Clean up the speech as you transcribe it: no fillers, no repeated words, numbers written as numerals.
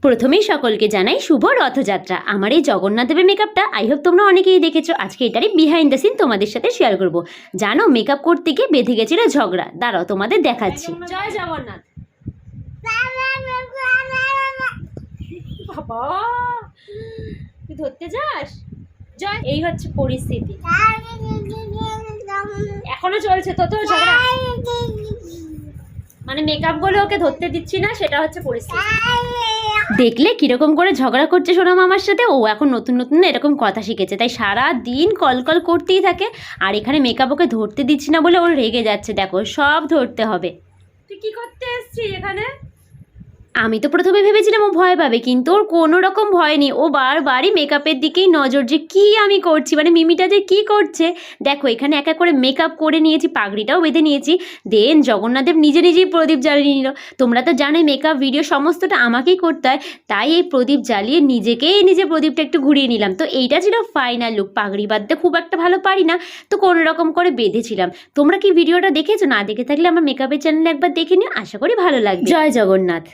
প্রথমেই সকলকে জানাই শুভ রথযাত্রা। আমার এই জগন্নাথ দেবের মেকআপটা আই হোপ তোমরা অনেকেই দেখেছো। আজকে এটারই বিহাইন্ড দ্য সিন তোমাদের সাথে শেয়ার করব। জানো, মেকআপ করতে গিয়ে বেঁধে গেছিল ঝগড়া। দাঁড়াও তোমাদের দেখাচ্ছি। জয় জগন্নাথ। বাবা, তুই ধরতে যাস? জয়, এই হচ্ছে পরিস্থিতি, এখনো চলছে তো তোর ঝগড়া। মানে মেকআপ বলে ওকে ধরতে দিচ্ছি না, সেটা হচ্ছে পরিস্থিতি। দেখলে কিরকম করে ঝগড়া করছে সোনা মামার সাথে। ও এখন নতুন নতুন এরকম কথা শিখেছে, তাই সারা দিন কল কল করতেই থাকে। আর এখানে মেকআপ ওকে ধরতে দিচ্ছি না বলে ওর রেগে যাচ্ছে। দেখো, সব ধরতে হবে। তুই কি করতে এসছিস এখানে? আমি তো প্রথমে ভেবেছিলাম ও ভয় পাবে, কিন্তু ওর কোনো রকম ভয় নেই। ও বারবারই মেকআপের দিকেই নজর, যে কি আমি করছি, মানে মিমিটা যে কি করছে। দেখো, এখানে এক এক করে মেকআপ করে নিয়েছি, পাগড়িটাও বেঁধে নিয়েছি। দেন জগন্নাথদেব নিজে নিজেই প্রদীপ জ্বালিয়ে নিল। তোমরা তো জানোই মেকআপ ভিডিও সমস্তটা আমাকেই করতে হয়, তাই এই প্রদীপ জ্বালিয়ে নিজে প্রদীপটা একটু ঘুরিয়ে নিলাম। তো এইটা ছিল ফাইনাল লুক। পাগড়ি বাঁধতে খুব একটা ভালো পারি না, তো কোনো রকম করে বেঁধেছিলাম। তোমরা কি ভিডিওটা দেখেছো? না দেখে থাকলে আমার মেকআপের চ্যানেলে একবার দেখে নিও, আশা করি ভালো লাগবে। জয় জগন্নাথ।